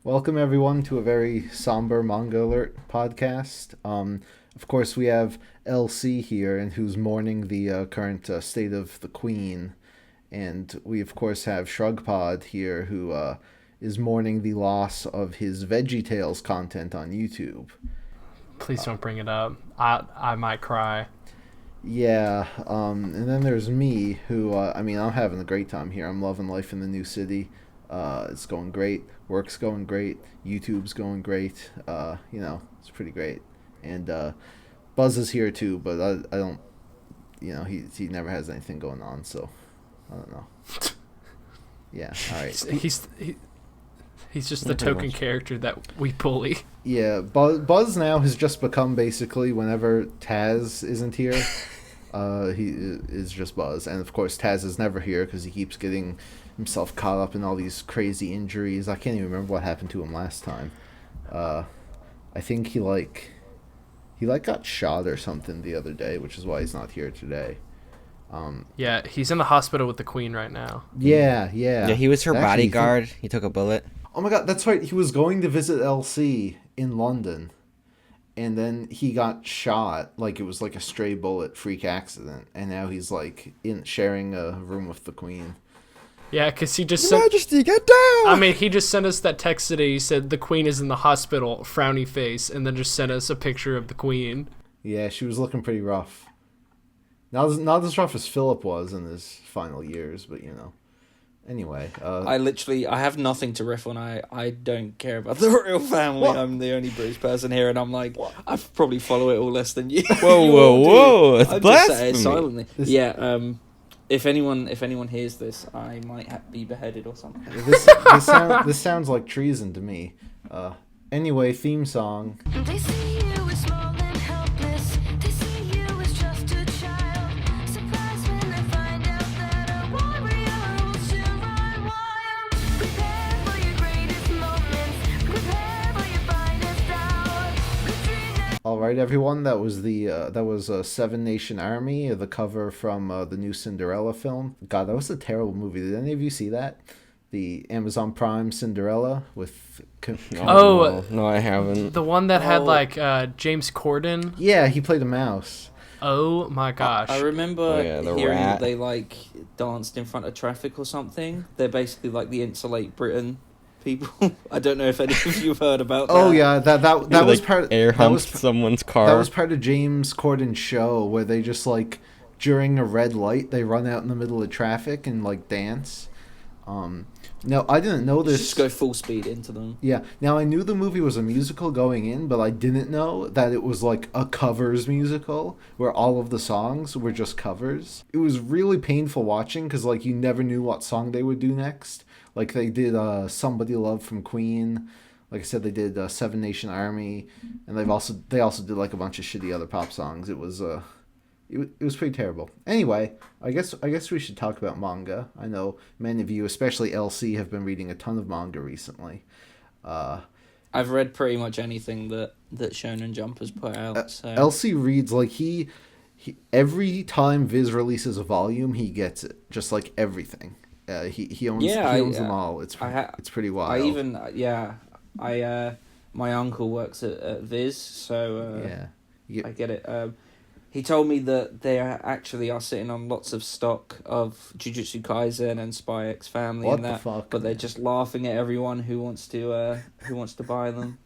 Welcome everyone to a very somber Manga Alert podcast. Of course, we have LC here, and who's mourning the current state of the Queen, and we of course have Shrug here, who is mourning the loss of his VeggieTales content on YouTube. Please don't bring it up. I might cry. Yeah, and then there's me, who I'm having a great time here. I'm loving life in the new city. It's going great. Work's going great. YouTube's going great. It's pretty great. And Buzz is here too, but I don't. He never has anything going on, so I don't know. Yeah. All right. He's just the token character that we bully. Yeah. Buzz now has just become basically whenever Taz isn't here, he is just Buzz, and of course Taz is never here because he keeps getting himself caught up in all these crazy injuries. I can't even remember what happened to him last time. I think he got shot or something the other day, which is why he's not here today. Yeah, he's in the hospital with the Queen right now. Yeah. Yeah, he was her bodyguard. He took a bullet. Oh my god, that's right. He was going to visit LC in London, and then he got shot. Like, it was like a stray bullet freak accident, and now he's like sharing a room with the Queen. Yeah, because he just Your Majesty, get down! He just sent us that text today. He said the Queen is in the hospital, frowny face, and then just sent us a picture of the Queen. Yeah, she was looking pretty rough. Not as rough as Philip was in his final years, but Anyway, I have nothing to riff on. I don't care about the royal family. What? I'm the only British person here, and I'm like, I probably follow it all less than you. Whoa! It's I'm blasphemy. just saying silently. Yeah. If anyone hears this, I might be beheaded or something. this sounds like treason to me. Anyway, theme song. They see you as small and helpless. They see you as just a child. Surprised when they find out that a warrior will soon run wild. Prepare for your greatest moments. Prepare for your finest hour. All right, everyone. That was Seven Nation Army, the cover from the new Cinderella film. God, that was a terrible movie. Did any of you see that? The Amazon Prime Cinderella with. No, I haven't. The one that had James Corden. Yeah, he played a mouse. Oh my gosh! I remember hearing rat. that they danced in front of traffic or something. They're basically like the Insulate Britain people. I don't know if any of you have heard about that. Oh yeah, that was part. Air that humped was someone's car. That was part of James Corden's show where they just during a red light they run out in the middle of traffic and dance. No, I didn't know this. Just go full speed into them. Yeah. Now, I knew the movie was a musical going in, but I didn't know that it was a covers musical where all of the songs were just covers. It was really painful watching because you never knew what song they would do next. They did Somebody Love from Queen. Like I said, they did Seven Nation Army, and they also did a bunch of shitty other pop songs. It was pretty terrible. Anyway, I guess we should talk about manga. I know many of you, especially LC, have been reading a ton of manga recently. I've read pretty much anything that Shonen Jump has put out. So. LC reads he every time Viz releases a volume, he gets it. Just everything. He owns them all. It's pretty wild. My uncle works at Viz, so yeah. I get it. He told me that they are sitting on lots of stock of Jujutsu Kaisen and Spy X Family What and that, the fuck? but they're just laughing at everyone who wants to buy them.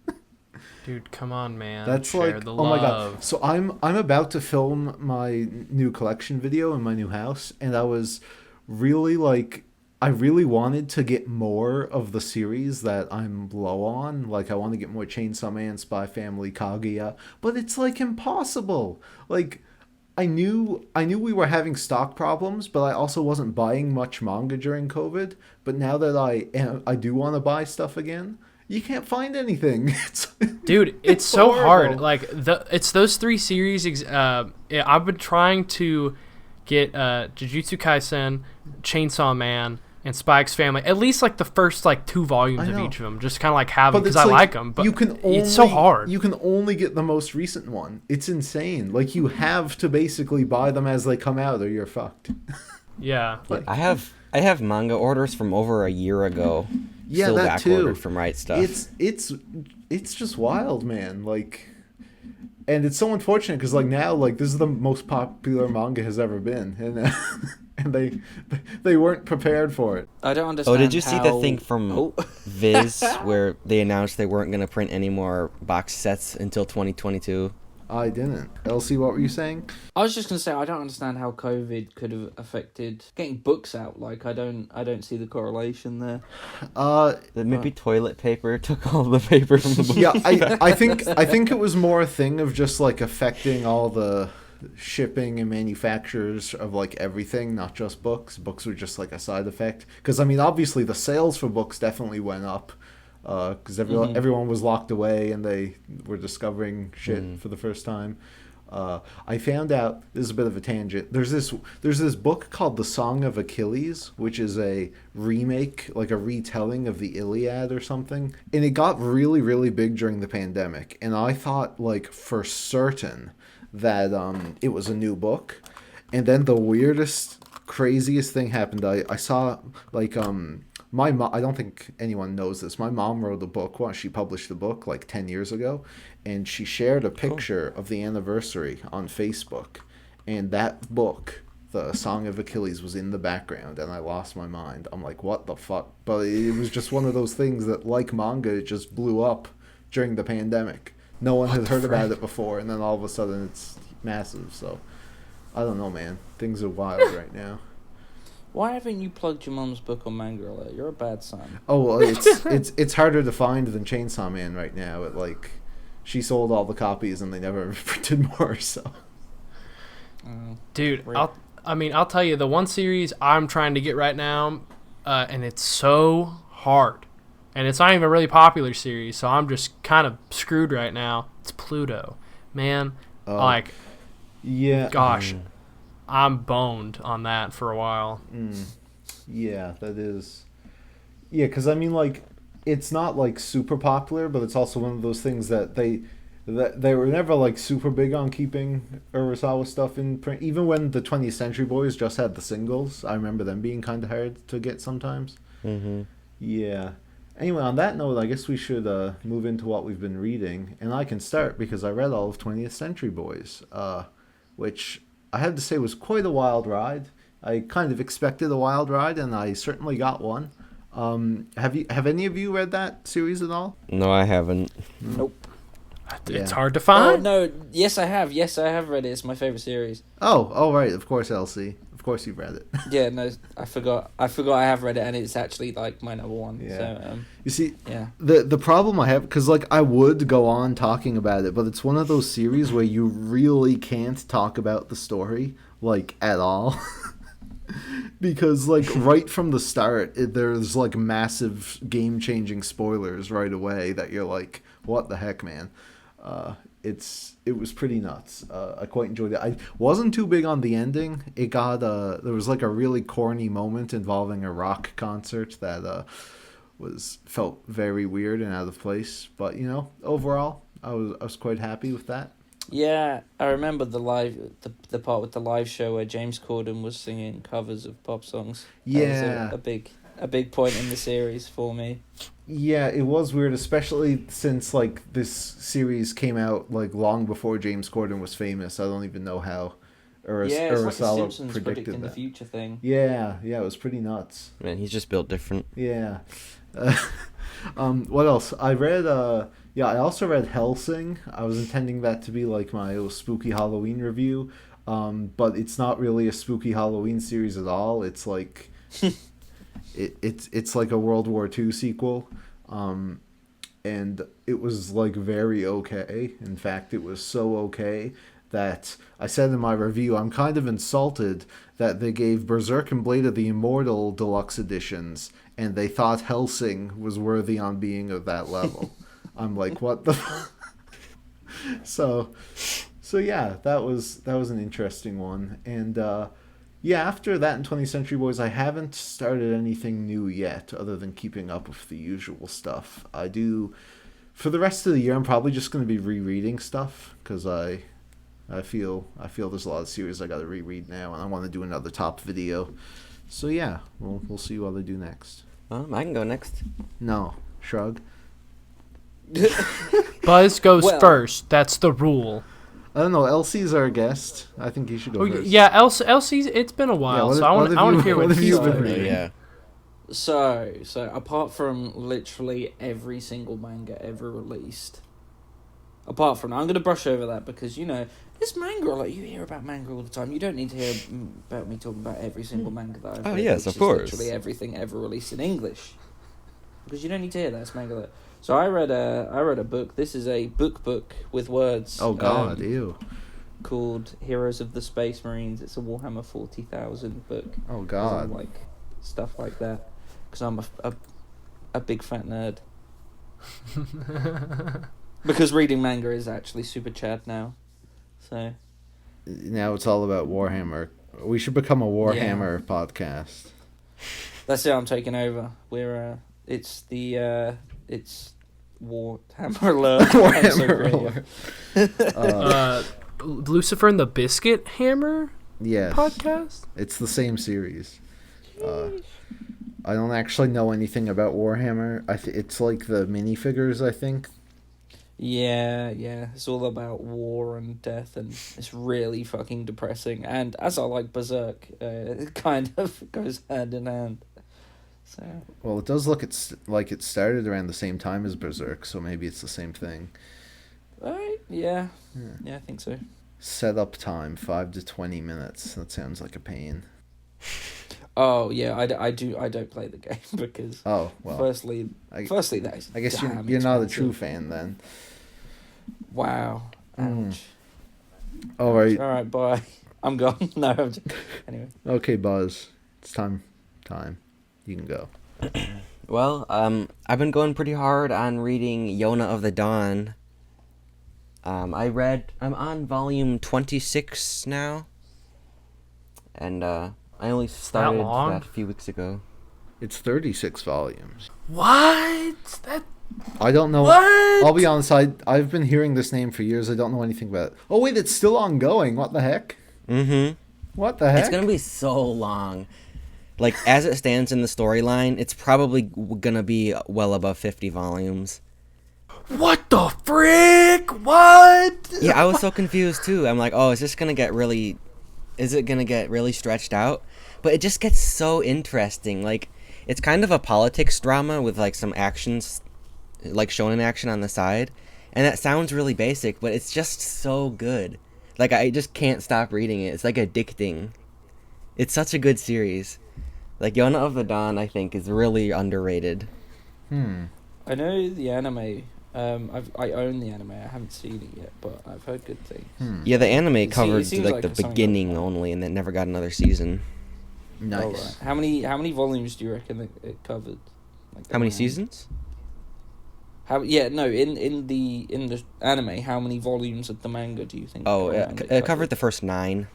Dude, come on, man. That's Share the oh love. my god. So I'm about to film my new collection video in my new house, and I was really I really wanted to get more of the series that I'm low on. I want to get more Chainsaw Man, Spy Family, Kaguya, but it's impossible. I knew we were having stock problems, but I also wasn't buying much manga during COVID. But now that I do want to buy stuff again, you can't find anything. Dude, it's so hard. horrible. It's those three series. I've been trying to get Jujutsu Kaisen, Chainsaw Man, and Spy X Family, at least the first 2 volumes of each of them, just kind of have them because I like them. But it's so hard. You can only get the most recent one. It's insane. You have to basically buy them as they come out, or you're fucked. Yeah. I have manga orders from over a year ago. Yeah, still that backordered too. from Right Stuff. It's just wild, man. Like, and it's so unfortunate because like now like this is the most popular manga has ever been, and and they weren't prepared for it. I don't understand. Oh, did you see the how- thing from Oh. Viz where they announced they weren't going to print any more box sets until 2022? I didn't. Elsie, what were you saying? I was just gonna say I don't understand how COVID could have affected getting books out. Like I don't see the correlation there. Maybe toilet paper took all the paper from the book. Yeah, I think it was more a thing of just like affecting all the shipping and manufacturers of like everything, not just books. Books were just like a side effect. Because I mean, obviously the sales for books definitely went up. Because everyone was locked away and they were discovering shit for the first time. I found out, this is a bit of a tangent, there's this book called The Song of Achilles, which is a remake, like a retelling of the Iliad or something, and it got really, really big during the pandemic, and I thought like for certain that it was a new book, and then the weirdest, craziest thing happened. I saw like my mom, I don't think anyone knows this. My mom wrote a book once. She published the book like 10 years ago, and she shared a picture of the anniversary on Facebook. And that book, The Song of Achilles, was in the background, and I lost my mind. I'm like, what the fuck? But it was just one of those things that, like manga, it just blew up during the pandemic. No one had heard about it before, and then all of a sudden it's massive. So, I don't know, man. Things are wild right now. Why haven't you plugged your mom's book on Manga Alert? You're a bad son. Oh well, it's harder to find than Chainsaw Man right now. It like she sold all the copies and they never printed more. So, Dude, I'll tell you the one series I'm trying to get right now, and it's so hard, and it's not even a really popular series, so I'm just kind of screwed right now. It's Pluto, man. Like, yeah, gosh. I'm boned on that for a while. Yeah, that is. Yeah, because I mean, like, it's not like super popular, but it's also one of those things that they were never like super big on keeping Urasawa stuff in print. Even when the 20th Century Boys just had the singles, I remember them being kind of hard to get sometimes. Yeah. Anyway, on that note, I guess we should move into what we've been reading, and I can start because I read all of 20th Century Boys, which I have to say was quite a wild ride. I kind of expected a wild ride, and I certainly got one. Have any of you read that series at all? No, I haven't. Nope. It's hard to Oh find. no! Yes, I have. Yes, I have read it. It's my favorite series. Oh, right. Of course, Elsie. Of course, you've read it. Yeah, no, I forgot. I have read it, and it's actually like my number one. Yeah. So, You see, yeah. the problem I have, because like I would go on talking about it, but it's one of those series where you really can't talk about the story like at all. Because like right from the start there's like massive game-changing spoilers right away that you're like, what the heck, man. It was pretty nuts. I quite enjoyed it. I wasn't too big on the ending. It got there was like a really corny moment involving a rock concert that felt very weird and out of place, but you know, overall I was quite happy with that. Yeah, I remember the part with the live show where James Corden was singing covers of pop songs. Yeah, that was a big point in the series for me. Yeah, it was weird, especially since like this series came out like long before James Corden was famous. I don't even know how It's like a Urasawa Simpsons predicted predicting the that. future thing. Yeah, it was pretty nuts. Man, he's just built different. Yeah. What else? I read I also read Hellsing. I was intending that to be like my little spooky Halloween review. But it's not really a spooky Halloween series at all. It's like it's like a World War II sequel. And it was like very okay. In fact, it was so okay that I said in my review, I'm kind of insulted that they gave Berserk and Blade of the Immortal deluxe editions and they thought Hellsing was worthy on being of that level. I'm like, what the So yeah, that was an interesting one. And after that in 20th Century Boys, I haven't started anything new yet other than keeping up with the usual stuff. I do for the rest of the year. I'm probably just going to be rereading stuff because I feel there's a lot of series I got to reread now, and I want to do another top video. So yeah, we'll see what I do next. I can go next. No, Shrug. Buzz goes Well- first. That's the rule. I don't know. Elsie's our guest. I think he should go Oh, first. yeah, Elsie's. It's been a while, what so have- I what have want you- to hear what what have he's you been been reading? reading. Yeah. So apart from literally every single manga ever released, apart from, I'm gonna brush over that because this manga, like, you hear about manga all the time. You don't need to hear about me talking about every single manga that I've Oh, read, yes, which of is course. literally everything ever released in English, because you don't need to hear that. It's manga. So I read a book. This is a book with words. Oh God, ew. Called Heroes of the Space Marines. It's a Warhammer 40,000 book. Oh 'Cause God. I'm like stuff like that. Because I'm a big fat nerd. Because reading manga is actually super chad now. So Now it's all about Warhammer. We should become a Warhammer podcast. that's it. I'm taking over. It's Warhammer alert. I'm so creative. Lucifer and the Biscuit Hammer Yes. podcast. It's the same series. I don't actually know anything about Warhammer. It's like the minifigures, I think. Yeah. It's all about war and death, and it's really fucking depressing. And as I like Berserk, it kind of goes hand in hand. So Well, it does look like it started around the same time as Berserk, so maybe it's the same thing. alright, yeah, I think so. Setup time 5 to 20 minutes. That sounds like a pain. Oh yeah, I don't play the game because Oh well. firstly that is I guess damn you're not a expensive. true fan then. Wow. Ouch. All right. All right, bye. I'm gone. No, I'm just... anyway. Okay, Buzz. It's time. You can go. Well, I've been going pretty hard on reading Yona of the Dawn. I'm on volume 26 now. And, I only started long? that a few weeks ago. It's 36 volumes. What? That I don't know. what? I'll be honest. I've been hearing this name for years. I don't know anything about it. Oh wait, it's still ongoing. What the heck? Mm-hmm. What the heck? It's gonna be so long. Like, as it stands in the storyline, it's probably gonna be well above 50 volumes. What the frick? What? Yeah, I was so confused too. I'm like, oh, is it gonna get really stretched out? But it just gets so interesting. Like, it's kind of a politics drama with like some actions, like shonen action on the side. And that sounds really basic, but it's just so good. Like, I just can't stop reading it. It's like addicting. It's such a good series. Like, Yona of the Dawn, I think, is really underrated. I know the anime. I own the anime. I haven't seen it yet, but I've heard good things. Yeah, the anime It covered seems like like the something like beginning that. only, and then never got another season. Nice. Oh, right. How many volumes do you reckon it covered? Like, How many around? seasons? In the anime, how many volumes of the manga do you think? Oh, around it covered the first 9.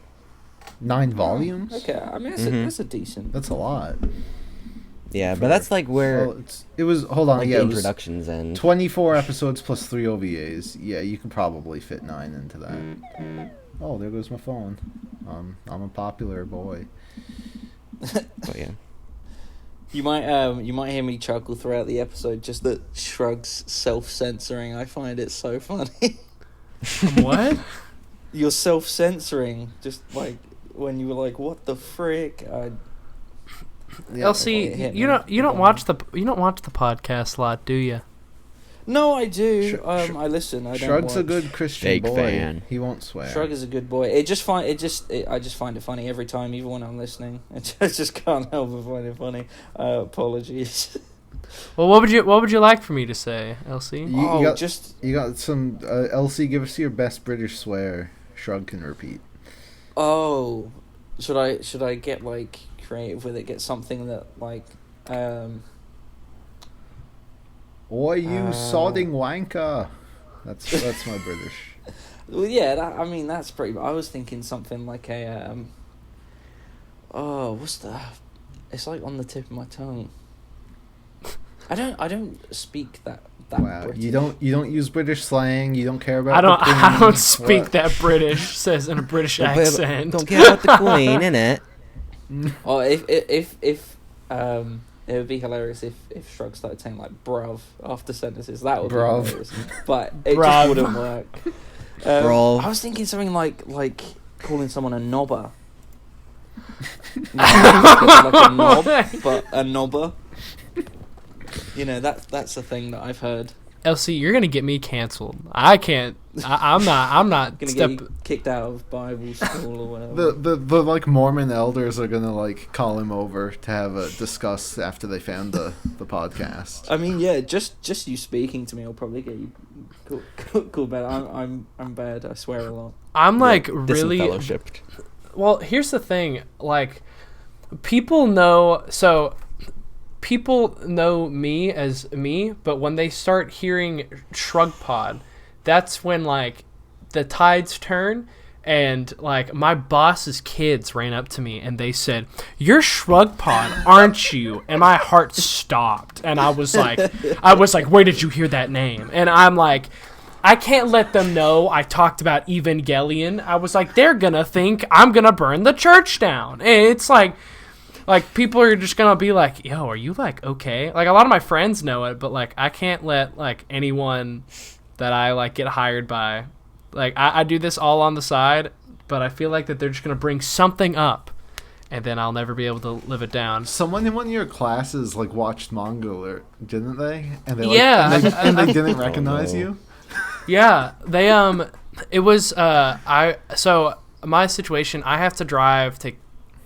9 volumes? Okay, I mean that's a decent. That's a lot. Yeah, but that's like where Well, it was. Hold on. like Yeah, the it was introductions end. 24 episodes plus 3 OVAs. Yeah, you could probably fit 9 into that. Oh, there goes my phone. I'm a popular boy. But yeah. You might hear me chuckle throughout the episode just that Shrug's self-censoring. I find it so funny. What? You're self-censoring, just like when you were like, "What the frick?" LC, it hit you me. don't watch the podcast a lot, do you? No, I do. Sh- I listen. I don't Shrug's a watch. good Christian Fake boy. fan. He won't swear. Shrug is a good boy. I just find it funny every time, even when I'm listening. I just can't help but find it funny. Apologies. Well, what would you like for me to say, LC? You got some LC. Give us your best British swear. Shrug can repeat. Oh, should I get like creative with it? Get something that like Oi, you sodding wanker. That's my British. Well, yeah, I mean that's pretty. I was thinking something like a what's the? It's like on the tip of my tongue. I don't speak that Wow, British. you don't use British slang. You don't care about. I don't the I Queen. don't speak What? that British. Says in a British accent. Don't care about the queen, innit? Oh, if It would be hilarious if Shrug started saying like bruv after sentences. That would Bruv. be hilarious. But it Bruv. just wouldn't work. Bro. I was thinking something like calling someone a knobber. Like a knob, but a knobber. You know, that's a thing that I've heard. LC, you're gonna get me canceled. I can't. I'm not. Gonna get you kicked out of Bible school or whatever. The like Mormon elders are gonna like call him over to have a discuss after they found the podcast. I mean, yeah, just you speaking to me will probably get you cool bad. I'm bad. I swear a lot. I'm like really. Disfellowshipped. Well, here's the thing. Like, people know. So, people know me as me, but when they start hearing Shrug Pod, that's when like the tides turn. And like my boss's kids ran up to me and they said, "You're Shrug Pod, aren't you?" And my heart stopped. And I was like, "Where did you hear that name?" And I'm like, I can't let them know I talked about Evangelion. I was like, they're gonna think I'm gonna burn the church down. And it's like people are just gonna be like, "Yo, are you like okay?" Like a lot of my friends know it, but like I can't let like anyone that I like get hired by. Like I do this all on the side, but I feel like that they're just gonna bring something up, and then I'll never be able to live it down. Someone in one of your classes like watched Manga, didn't they? And they Yeah, and they didn't recognize no. you. Yeah, they it was so my situation, I have to drive to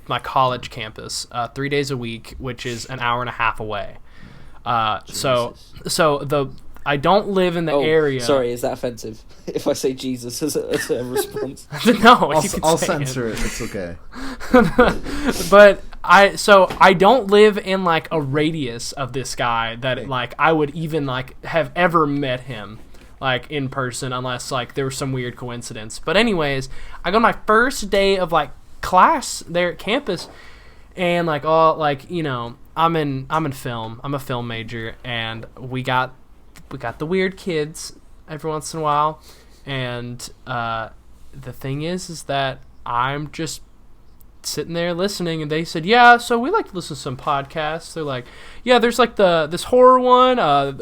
my college campus 3 days a week, which is an hour and a half away. So I don't live in the area. Sorry, is that offensive? If I say Jesus as a response. No, you can I'll say censor it. It's okay. But I don't live in like a radius of this guy that like I would even like have ever met him like in person unless like there was some weird coincidence. But anyways, I go to my first day of like class there at campus, and like all like you know I'm in film. I'm a film major, and we got the weird kids every once in a while, and the thing is that I'm just sitting there listening, and they said, "Yeah, so we like to listen to some podcasts." They're like, "Yeah, there's like this horror one.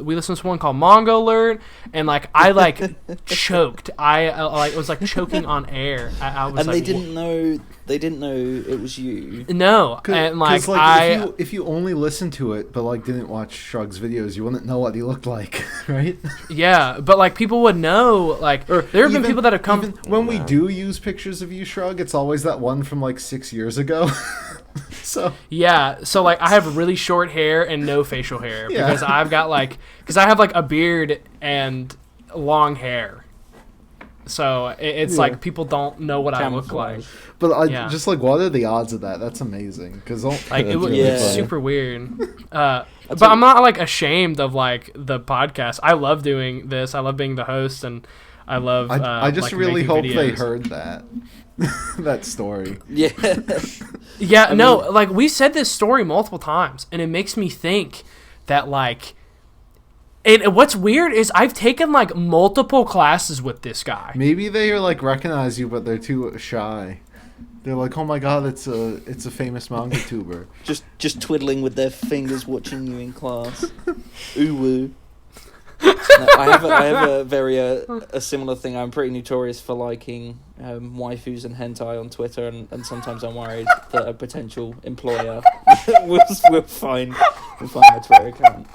We listen to one called Manga Alert," and like I like choked. I like was like choking on air. I was And like, they didn't know it was you. no, and like if you only listened to it but like didn't watch Shrug's videos, you wouldn't know what he looked like, right? yeah, but like people would know. Like Or there have been people that have come. Even when we do use pictures of you, Shrug, it's always that one from like 6 years ago. So Yeah, so like I have really short hair and no facial hair Yeah. because I've got like I have like a beard and long hair. So it's Yeah. like people don't know what I look like. Camouflage. But Yeah. just like, what are the odds of that? That's amazing. Because Like it was really Yeah. funny. super weird. But I'm not like ashamed of like the podcast. I love doing this. I love being the host, and I love. I just like, really making hope they videos. heard that that story. Yeah. Yeah, no, like we said this story multiple times, and it makes me think that like. And what's weird is I've taken like multiple classes with this guy. Maybe they are like recognize you, but they're too shy. They're like, "Oh my god, it's a famous manga tuber." just twiddling with their fingers, watching you in class. Ooh woo. No, I have a very a similar thing. I'm pretty notorious for liking waifus and hentai on Twitter, and sometimes I'm worried that a potential employer will find my Twitter account.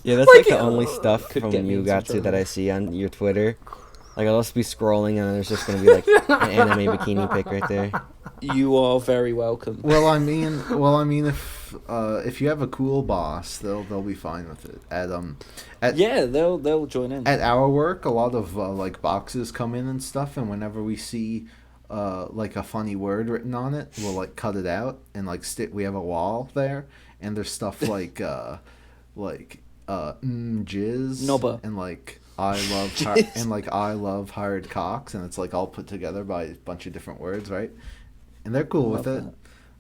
Yeah, that's like the only stuff could from get me you into got to trouble. that I see on your Twitter. Like I'll just be scrolling and there's just gonna be like an anime bikini pic right there. You are very welcome. Well, I mean, if you have a cool boss, they'll be fine with it. Yeah, they'll join in. At our work, a lot of like boxes come in and stuff, and whenever we see like a funny word written on it, we'll like cut it out and like we have a wall there, and there's stuff like jizz Nobba. and like I love hired cocks, and it's like all put together by a bunch of different words, right? And they're cool with it.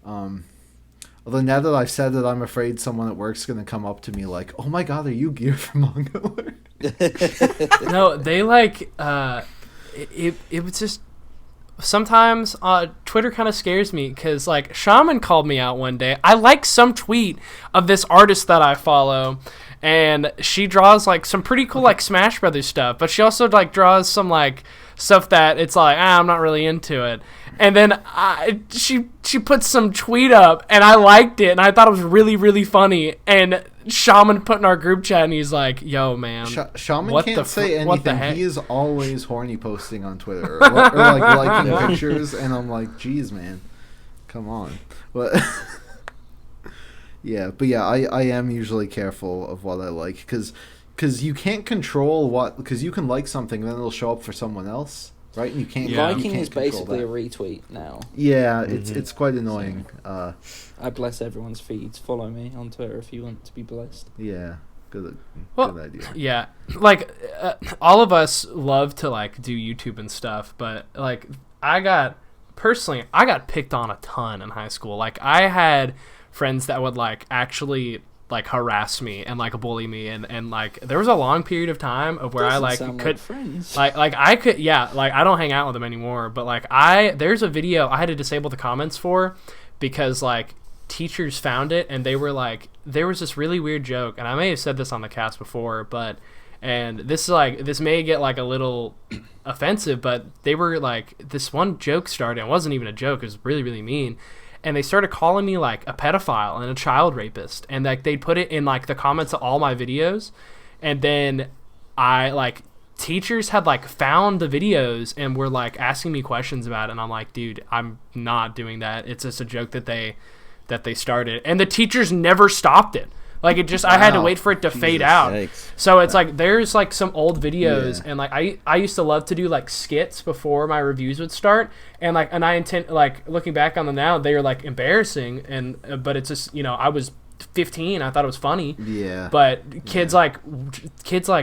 Although now that I've said it, I'm afraid someone at work's gonna come up to me like, "Oh my god, are you Gear from Manga Alert?" No, they like it was just sometimes Twitter kind of scares me because like Shaman called me out one day. I like some tweet of this artist that I follow, and she draws like some pretty cool like Smash Brothers stuff, but she also like draws some like stuff that it's like I'm not really into it. And then she put some tweet up, and I liked it, and I thought it was really, really funny. And Shaman put in our group chat, and he's like, "Yo, man, Shaman can't say anything. What the heck?" He is always horny posting on Twitter or like liking pictures, and I'm like, "Geez, man, come on." But yeah, I am usually careful of what I like because you can't control because you can like something, and then it'll show up for someone else. Right, and you can't. Yeah. You Liking can't is control basically that. a retweet now. Yeah, it's quite annoying. I bless everyone's feeds. Follow me on Twitter if you want to be blessed. Yeah, good Well, idea. yeah, like all of us love to like do YouTube and stuff, but like I got picked on a ton in high school. Like I had friends that would like actually like harass me and like bully me, and like there was a long period of time of where I like could friends. like I could like I don't hang out with them anymore, but like there's a video I had to disable the comments for because like teachers found it, and they were like, there was this really weird joke, and I may have said this on the cast before, but and this may get like a little offensive, but they were like, this one joke started, it wasn't even a joke, it was really, really mean. And they started calling me like a pedophile and a child rapist, and like they'd put it in like the comments of all my videos, and then I like teachers had like found the videos and were like asking me questions about it, and I'm like, dude, I'm not doing that. It's just a joke that they started, and the teachers never stopped it. Like it just, I had to wait for it to fade out. Yikes. So it's like there's like some old videos, Yeah. and like I used to love to do like skits before my reviews would start, and I intend like looking back on them now, they are like embarrassing, and but it's just, you know, I was 15, I thought it was funny. Yeah. But kids like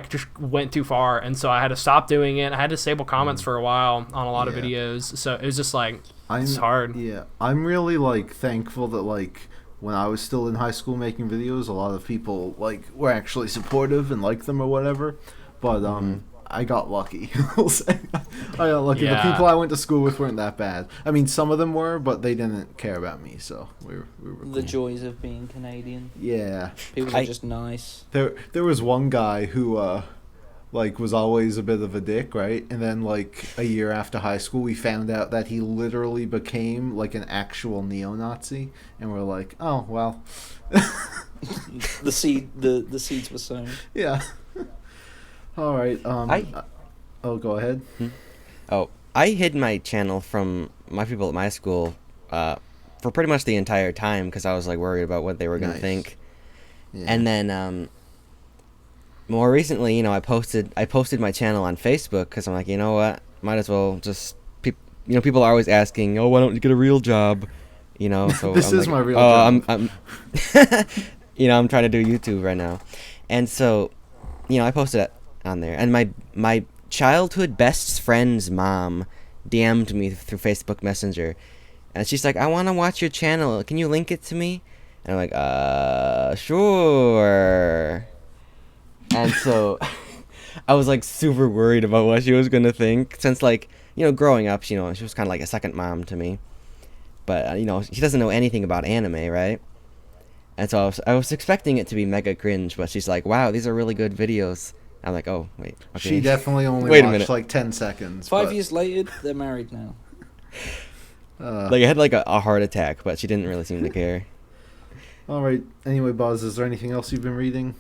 just went too far, and so I had to stop doing it. I had to disable comments for a while on a lot of Yeah. videos, so it was just like it's hard. Yeah, I'm really like thankful that like when I was still in high school making videos, a lot of people like were actually supportive and liked them or whatever. But I got lucky. I'll say. I got lucky. Yeah. The people I went to school with weren't that bad. I mean, some of them were, but they didn't care about me, so we were The cool. joys of being Canadian. Yeah. People are just nice. There was one guy who like was always a bit of a dick, right? And then like a year after high school, we found out that he literally became like an actual neo-Nazi, and we're like, oh well. The seeds were sown. Yeah. All right. Oh, go ahead. Oh, I hid my channel from my people at my school for pretty much the entire time because I was like worried about what they were gonna Nice. think. Yeah. And then more recently, you know, I posted my channel on Facebook because I'm like, you know what, might as well just people are always asking, oh, why don't you get a real job, you know? So This I'm is like, my real job. I'm I'm trying to do YouTube right now, and so I posted it on there, and my childhood best friend's mom DM'd me through Facebook Messenger, and she's like, I want to watch your channel, can you link it to me? And I'm like, sure. And so I was like super worried about what she was gonna think, since like, growing up, she was kind of like a second mom to me, but she doesn't know anything about anime, right? And so I was expecting it to be mega cringe, but she's like, wow, these are really good videos. I'm like, oh wait, okay. She definitely only Wait a watched minute. like 10 seconds. 5 but, years later, they're married now. Like I had like a heart attack, but she didn't really seem to care. All right. Anyway, Buzz, is there anything else you've been reading?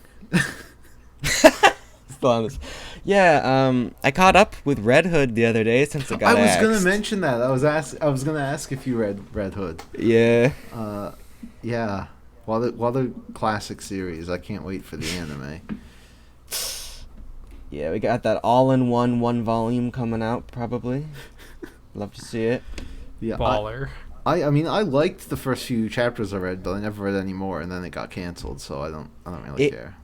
Still on this. Yeah, I caught up with Red Hood the other day since I got I was gonna axed. mention that. I was gonna ask if you read Red Hood. Yeah. Yeah. What a classic series. I can't wait for the anime. Yeah, we got that all-in-one 1 volume coming out probably. Love to see it. Yeah. Baller. I mean, I liked the first few chapters I read, but I never read any more, and then it got canceled, so I don't really care.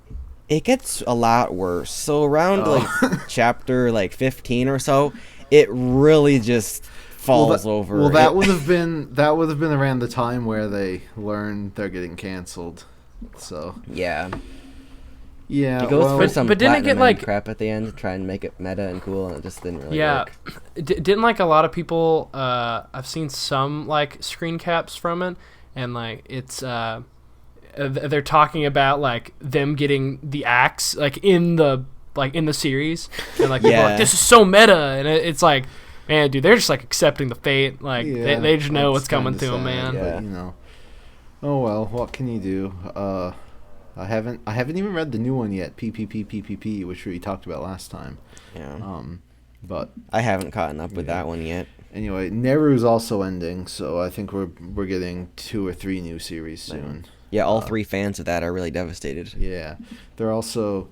It gets a lot worse. So around Oh. like chapter like 15 or so, it really just falls over. Well, that It- would have been around the time where they learned they're getting canceled. So Yeah. Yeah, It goes well, for some but didn't it get, platinum like- crap at the end to try and make it meta and cool, and it just didn't really Yeah, work. didn't like a lot of people. I've seen some like screen caps from it, and like it's they're talking about like them getting the axe like in the series, and like people are Yeah. like, this is so meta, and it's like, man, dude, they're just like accepting the fate. Like yeah, they just know it's what's coming kinda to them, sad, man. Yeah. But, you know, oh well, what can you do? I haven't even read the new one yet, PPP, which we talked about last time. Yeah. But I haven't caught up with Yeah. that one yet. anyway, Neru's also ending, so I think we're getting 2 or 3 new series soon. Yeah, all 3 fans of that are really devastated. Yeah, they're also.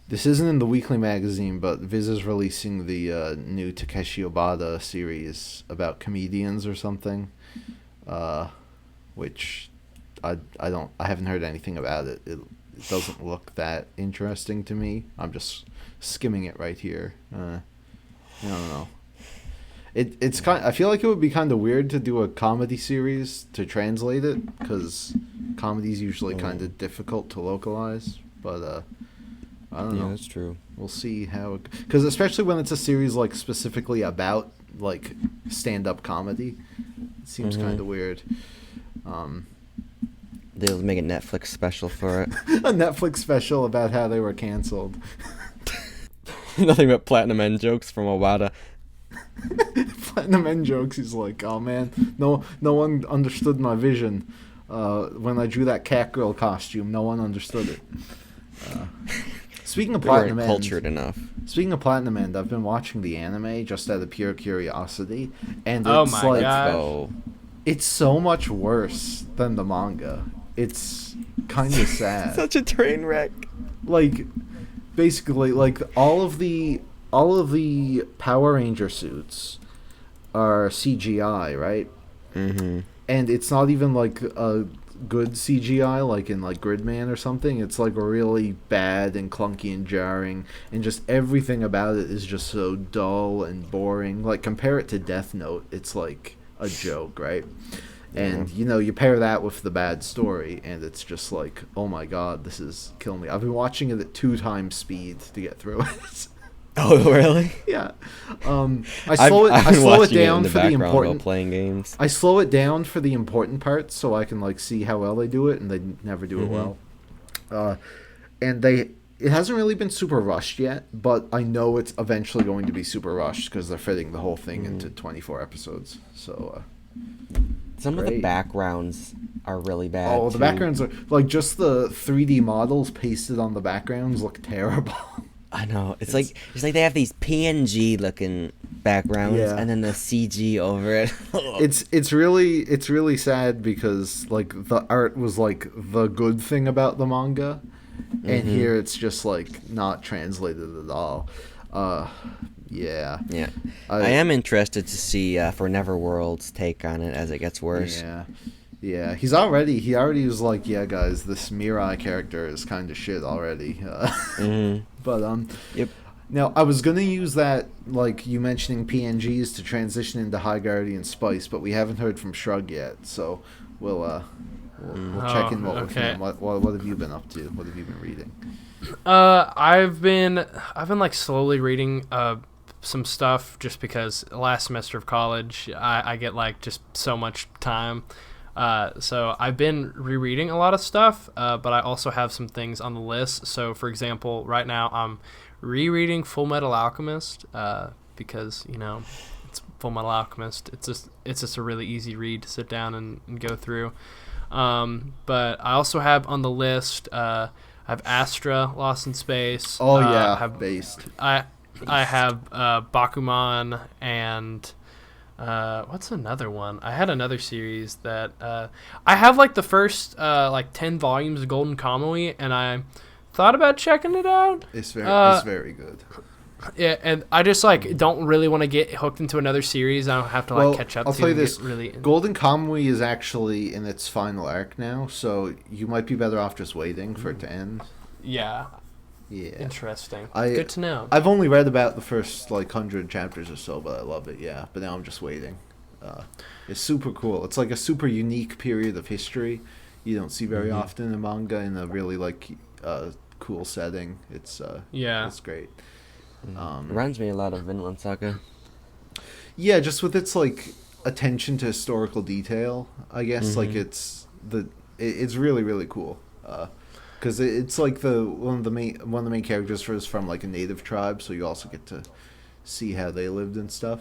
This isn't in the weekly magazine, but Viz is releasing the new Takeshi Obata series about comedians or something, which I haven't heard anything about it. It doesn't look that interesting to me. I'm just skimming it right here. I don't know. It's kind. I feel like it would be kind of weird to do a comedy series to translate it, because comedy's usually kind of difficult to localize. But I don't know. that's true. We'll see how, because especially when it's a series like specifically about like stand-up comedy, it seems kind of weird. They'll make a Netflix special for it. A Netflix special about how they were canceled. Nothing but platinum end jokes from Obata. Platinum End jokes. He's like, oh man, no one understood my vision. When I drew that cat girl costume, no one understood it. Speaking of They weren't Platinum End, cultured enough. Speaking of Platinum End, I've been watching the anime just out of pure curiosity, and Oh it's my like God. So it's so much worse than the manga. It's kind of sad. such a train wreck. Like, basically, like all of the Power Ranger suits are CGI, right? Mm-hmm. And it's not even like a good CGI like in like Gridman or something. It's like really bad and clunky and jarring, and just everything about it is just so dull and boring. Like, compare it to Death Note, it's like a joke, right? And you know, you pair that with the bad story, and it's just like, oh my god, this is killing me. I've been watching it at 2 times speed to get through it. Oh, really? Yeah. I slow it down for the important playing games. I slow it down for the important parts so I can like see how well they do it, and they never do it well. And it hasn't really been super rushed yet, but I know it's eventually going to be super rushed because they're fitting the whole thing into 24 episodes. So Some of the great. backgrounds are really bad. the too. backgrounds are like, just the 3D models pasted on the backgrounds look terrible. I know. It's like they have these PNG looking backgrounds Yeah. and then the CG over it. It's really sad because like the art was like the good thing about the manga, and here it's just like not translated at all. Yeah. Yeah. I am interested to see for Neverworld's take on it as it gets worse. Yeah. He already was like, yeah, guys, this Mirai character is kind of shit already. But Yep. Now, I was going to use that, like, you mentioning PNGs to transition into High Guardian Spice, but we haven't heard from Shrug yet, so we'll check in with him. What have you been up to? What have you been reading? I've been like slowly reading some stuff just because last semester of college I get like just so much time. So I've been rereading a lot of stuff, but I also have some things on the list. So for example, right now I'm rereading Full Metal Alchemist because, you know, it's Full Metal Alchemist. It's just a really easy read to sit down and go through. But I also have on the list I have Astra Lost in Space. Oh, yeah, I have Based. I have Bakuman and what's another one? I had another series that I have like the first like 10 volumes of Golden Kamuy, and I thought about checking it out. It's very good. Yeah, and I just like don't really want to get hooked into another series. I don't have to like catch up. I'll to tell you and this: get really Golden Kamuy is actually in its final arc now, so you might be better off just waiting for it to end. Yeah, Yeah, interesting. I- Good to know. I've only read about the first like 100 chapters or so, but I love it. Yeah, but now I'm just waiting. It's super cool. It's like a super unique period of history you don't see very often in manga, in a really like cool setting. It's Yeah. it's great. Reminds me a lot of Vinland Saga. Yeah, just with its like attention to historical detail, I guess. Like it's really really cool. Because it's like one of the main characters is from like a native tribe, so you also get to see how they lived and stuff.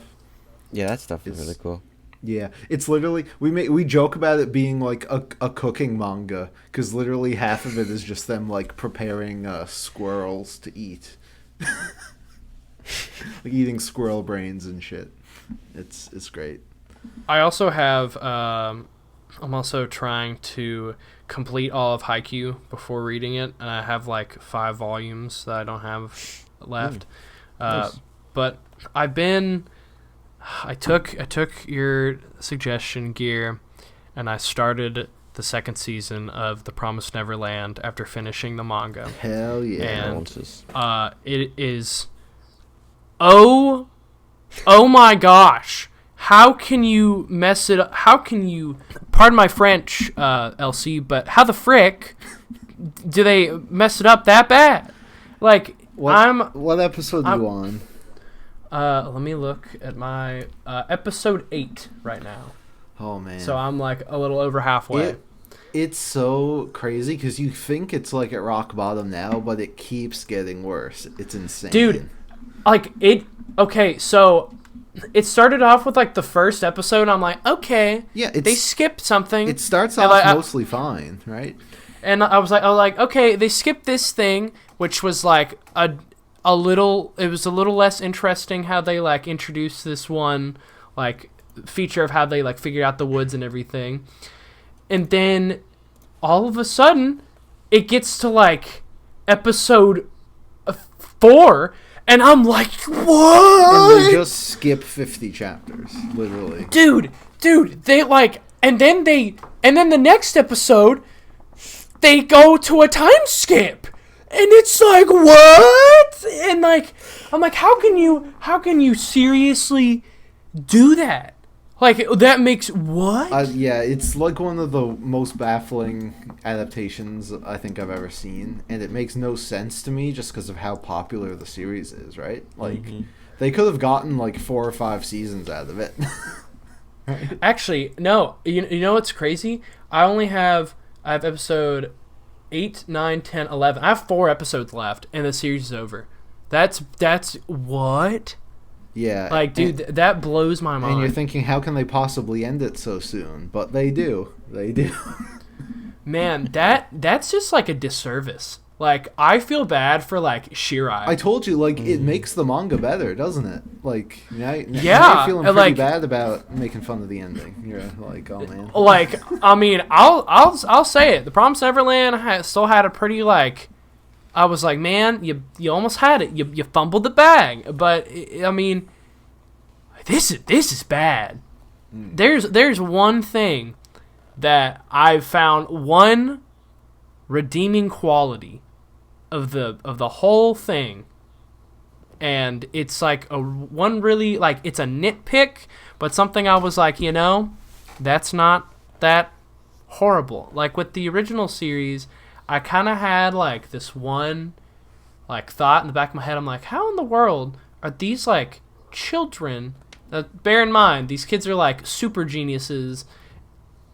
Yeah, that stuff is really cool. Yeah, it's literally we joke about it being like a cooking manga because literally half of it is just them like preparing squirrels to eat, like eating squirrel brains and shit. It's great. I also have. I'm also trying to complete all of Haikyuu before reading it, and I have like 5 volumes that I don't have left. Nice. But I took your suggestion, Gear, and I started the second season of The Promised Neverland after finishing the manga. Hell yeah! And it is oh my gosh. How can you mess it up? How can you, pardon my French, LC, but how the frick do they mess it up that bad? Like, what episode are you on? Let me look at my episode 8 right now. Oh man! So I'm like a little over halfway. It's so crazy because you think it's like at rock bottom now, but it keeps getting worse. It's insane, dude. Like it. Okay, so it started off with like the first episode. And I'm like, okay, yeah, they skipped something. It starts and, off like, mostly fine, right? And I was like, okay, they skipped this thing, which was like a little. It was a little less interesting how they like introduced this one like feature of how they like figured out the woods and everything. And then all of a sudden it gets to like episode 4 and I'm like, what? And they just skip 50 chapters, literally. Dude, they like, and then the next episode they go to a time skip. And it's like, what? And like, I'm like, how can you seriously do that? Like, that makes what? Yeah, it's like one of the most baffling adaptations I think I've ever seen, and it makes no sense to me just because of how popular the series is, right? Like, they could have gotten like 4 or 5 seasons out of it. Right? Actually, no. You know what's crazy? I have episode 8, 9, 10, 11. I have 4 episodes left, and the series is over. That's what? Yeah. Like, dude, that blows my mind. And you're thinking, how can they possibly end it so soon? But they do. They do. Man, that's just like a disservice. Like, I feel bad for like Shirai. I told you, like, it makes the manga better, doesn't it? Like, now you're feeling pretty like, bad about making fun of the ending. You're like, oh man. Like, I mean, I'll say it. The Promised Neverland still had a pretty like. I was like, man, you almost had it. You fumbled the bag, but I mean, this is bad. There's one thing that I've found, one redeeming quality of the whole thing, and it's like one really like, it's a nitpick, but something I was like, that's not that horrible. Like with the original series, I kind of had like this one like thought in the back of my head. I'm like, how in the world are these like children? Bear in mind, these kids are like super geniuses,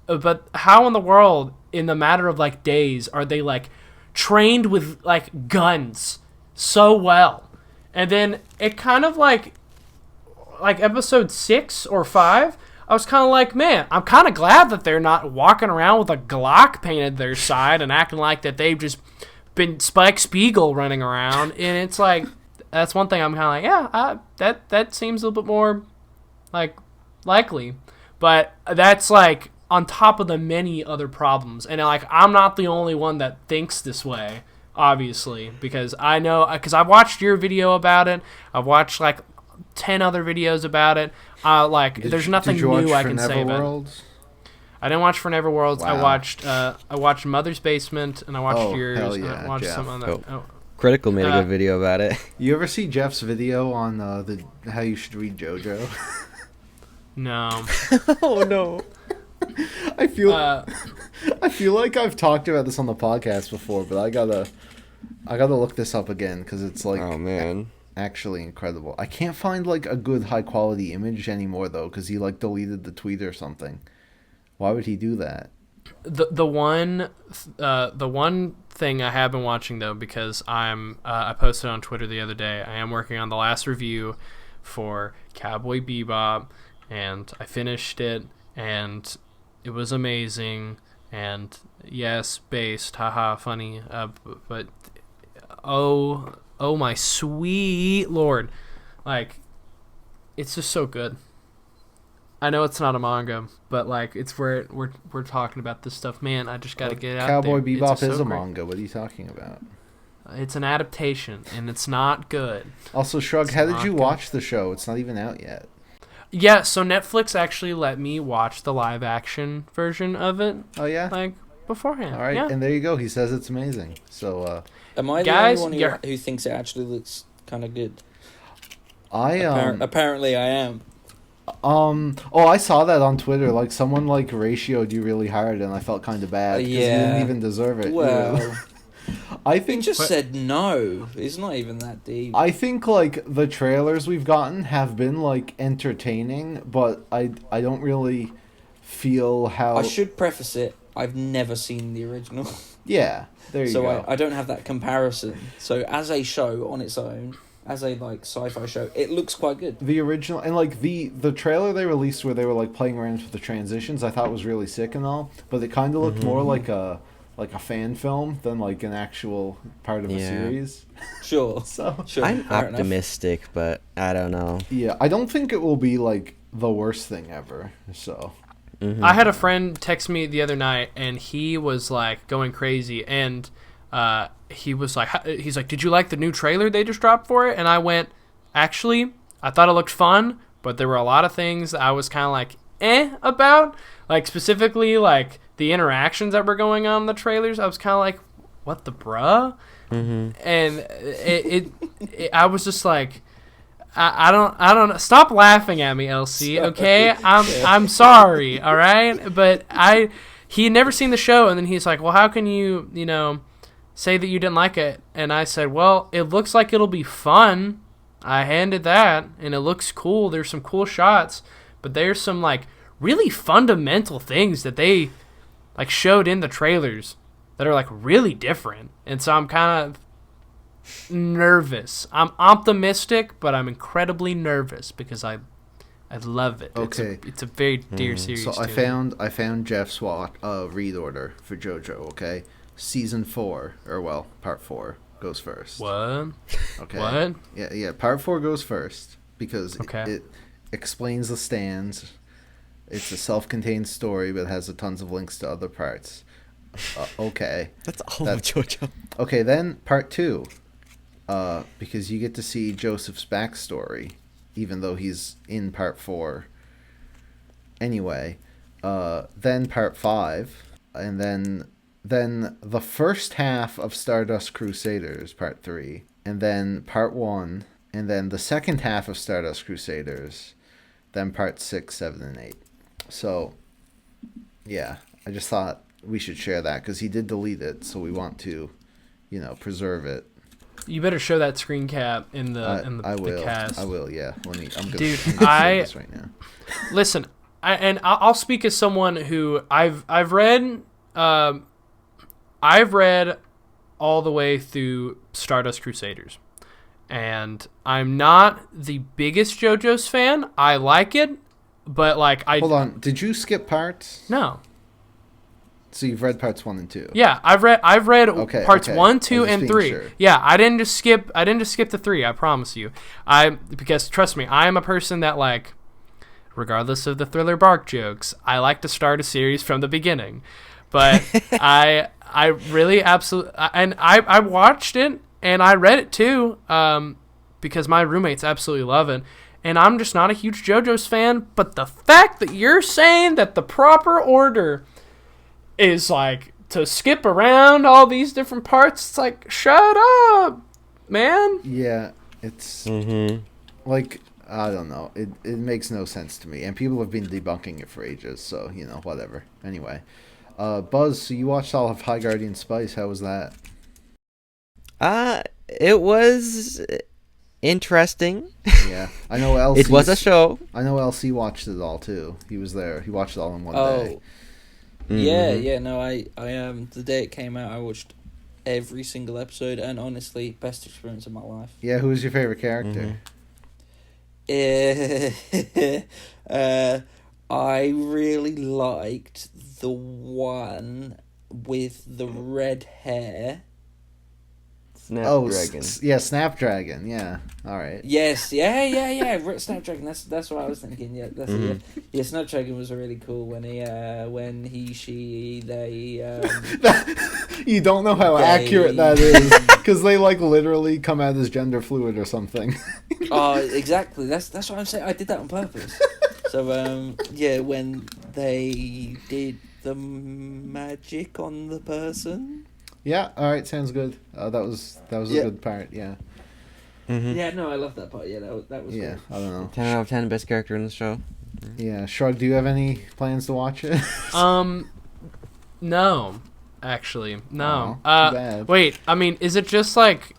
but how in the world, in the matter of like days, are they like trained with like guns so well? And then it kind of like episode 6 or 5, I was kind of like, man, I'm kind of glad that they're not walking around with a Glock painted their side and acting like that they've just been Spike Spiegel running around. And it's like, that's one thing I'm kind of like, yeah, that seems a little bit more like likely. But that's like on top of the many other problems. And like, I'm not the only one that thinks this way, obviously, because I've watched your video about it. I've watched like 10 other videos about it. There's nothing new I can say about it. I didn't watch For Neverworlds. Wow. I watched Mother's Basement, and I watched yours. Hell and yeah, I watched Jeff. some other. Oh. Critical made a good video about it. You ever see Jeff's video on the how you should read JoJo? No. Oh no. I feel like I've talked about this on the podcast before, but I gotta I gotta look this up again because it's like Oh man. actually incredible. I can't find like a good high quality image anymore though because he like deleted the tweet or something. Why would he do that? The one thing I have been watching though, because I posted on Twitter the other day, I am working on the last review for Cowboy Bebop, and I finished it, and it was amazing. And yes, based, haha, funny. But oh my sweet lord, like it's just so good. I know it's not a manga, but like it's where we're talking about this stuff. Man, I just got to get it out there. Cowboy Bebop It's so is a great. manga. What are you talking about? It's an adaptation, and it's not good. Also, Shrug, It's how did not you good. watch the show? It's not even out yet. Yeah, so Netflix actually let me watch the live action version of it, Oh yeah. like beforehand. All right, Yeah. and there you go. He says it's amazing. So Am I Guys, the only you're- one who thinks it actually looks kind of good? I Apparently, I am. oh, I saw that on Twitter. Like someone like ratioed you really hard, and I felt kind of bad because you Yeah. didn't even deserve it. Well, I he think just said no. It's not even that deep. I think like the trailers we've gotten have been like entertaining, but I don't really feel how. I should preface it. I've never seen the original, Yeah, there you so go. I don't have that comparison. So as a show on its own, as a like sci-fi show, it looks quite good. The original and like the trailer they released where they were like playing around with the transitions, I thought was really sick and all, but it kind of looked more like a fan film than like an actual part of a Yeah. series. Sure, So sure. I'm fair enough. optimistic, but I don't know. yeah, I don't think it will be like the worst thing ever. So I had a friend text me the other night, and he was like going crazy, and he was like, he's like, "Did you like the new trailer they just dropped for it?" And I went, "Actually, I thought it looked fun, but there were a lot of things that I was kind of like, about, like specifically like the interactions that were going on in the trailers. I was kind of like, what the bruh?" And I was just like, I don't stop laughing at me, LC. Okay, I'm sorry. All right, but he had never seen the show, and then he's like, well, how can you say that you didn't like it? And I said, well, it looks like it'll be fun. I handed that, and it looks cool. There's some cool shots, but there's some like really fundamental things that they like showed in the trailers that are like really different, and so I'm kind of nervous. I'm optimistic, but I'm incredibly nervous because I love it. Okay. It's a very dear series. so I to me. found Jeff's read order for JoJo. Okay, season 4 or well part 4 goes first. What? Okay. What? Yeah. Part 4 goes first because Okay. it explains the stands. It's a self-contained story, but it has tons of links to other parts. Okay. That's all That's- of JoJo. Okay, then part 2. Because you get to see Joseph's backstory, even though he's in part 4. Anyway, then part 5, and then the first half of Stardust Crusaders, part 3, and then part 1, and then the second half of Stardust Crusaders, then part 6, 7, and 8. So, yeah, I just thought we should share that because he did delete it, so we want to, preserve it. You better show that screen cap in the I will. the cast. I will. Yeah. I'm gonna. Dude, I'm gonna I- say this right now. Listen, I'll speak as someone who I've read all the way through Stardust Crusaders, and I'm not the biggest JoJo's fan. I like it, but like Hold on. Did you skip parts? No. So you've read parts 1 and 2. Yeah, I've read Okay, parts okay. 1, I 2, was just and being 3. sure. Yeah, I didn't just skip the 3, I promise you. Because trust me, I am a person that like, regardless of the Thriller Bark jokes, I like to start a series from the beginning. But I really absolutely, and I watched it and I read it too, because my roommates absolutely love it. And I'm just not a huge JoJo's fan, but the fact that you're saying that the proper order is like to skip around all these different parts, it's like, shut up, man. Yeah. It's like I don't know. It makes no sense to me, and people have been debunking it for ages. So whatever. Anyway, Buzz. So you watched all of High Guardian Spice. How was that? It was interesting. Yeah, I know LC. It was a show. I know LC watched it all too. He was there. He watched it all in one day. Oh, Mhm. yeah. No, I the day it came out, I watched every single episode, and honestly, best experience of my life. Yeah, who was your favorite character? I really liked the one with the red hair. Snapdragon. Yeah, Snapdragon. Yeah, all right. Yes, yeah. Snapdragon. That's what I was thinking. Yeah, that's it. Yeah, Snapdragon was really cool when they. You don't know how accurate that is because they like literally come out as gender fluid or something. Oh, exactly. That's what I'm saying. I did that on purpose. So yeah, when they did the magic on the person. Yeah, all right, sounds good. That was a good part. Yeah. Yeah, no, I love that part. Yeah, that was. Yeah, Cool. I don't know. 10 out of 10, best character in the show. Yeah, Shrug, do you have any plans to watch it? No, actually, no. Too bad. Wait, I mean, is it just like?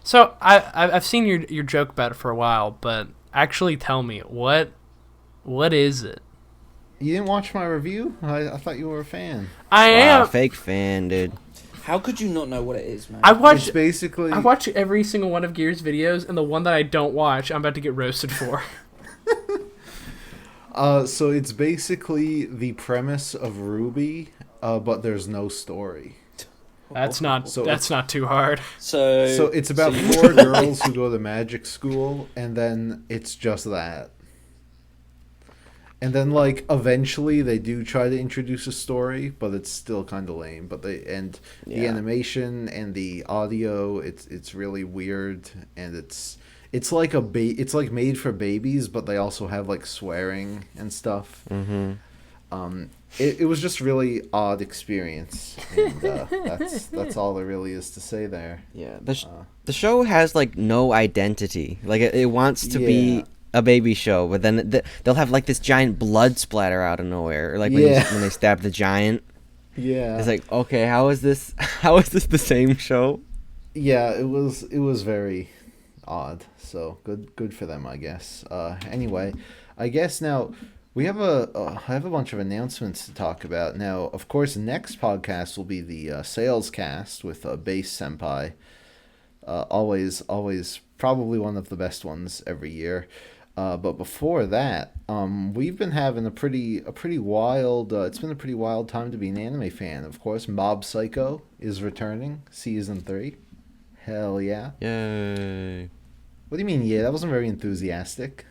So I've seen your joke about it for a while, but actually, tell me what is it? You didn't watch my review? I thought you were a fan. I am. Fake fan, dude. How could you not know what it is, man? I watch It's basically. I watch every single one of Gear's videos, and the one that I don't watch, I'm about to get roasted for. So it's basically the premise of Ruby, but there's no story. That's not So that's not too hard. So it's about 4 girls who go to magic school, and then it's just that. And then, like, eventually they do try to introduce a story, but it's still kind of lame. But the animation and the audio, it's really weird, and it's like it's like made for babies, but they also have like swearing and stuff. It was just really odd experience, and that's all there really is to say there. Yeah, the show has like no identity. Like it wants to be a baby show, but then they'll have like this giant blood splatter out of nowhere, or like when they stab the giant. Yeah, it's like, okay, how is this the same show? Yeah, it was very odd. So good for them, I guess. Anyway, I guess now we have I have a bunch of announcements to talk about. Now, of course, next podcast will be the sales cast with Base Senpai. Always probably one of the best ones every year. But before that, we've been having a pretty wild. It's been a pretty wild time to be an anime fan. Of course, Mob Psycho is returning, season 3. Hell yeah! Yay! What do you mean? Yeah, that wasn't very enthusiastic.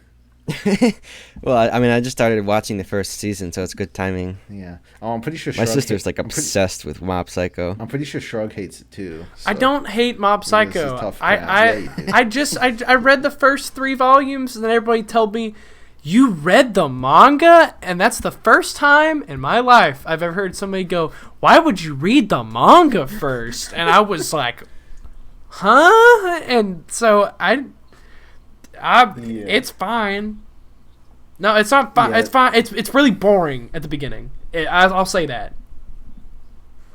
Well, I mean, I just started watching the first season, so it's good timing. Yeah. Oh, I'm pretty sure my sister's like obsessed with Mob Psycho. I'm pretty sure Shrug hates it too. So. I don't hate Mob Psycho. I read the first 3 volumes, and then everybody told me, "You read the manga?" And that's the first time in my life I've ever heard somebody go, "Why would you read the manga first?" And I was like, "Huh?" And so it's fine. No, it's not fine. Yeah. It's fine. It's really boring at the beginning. I'll say that.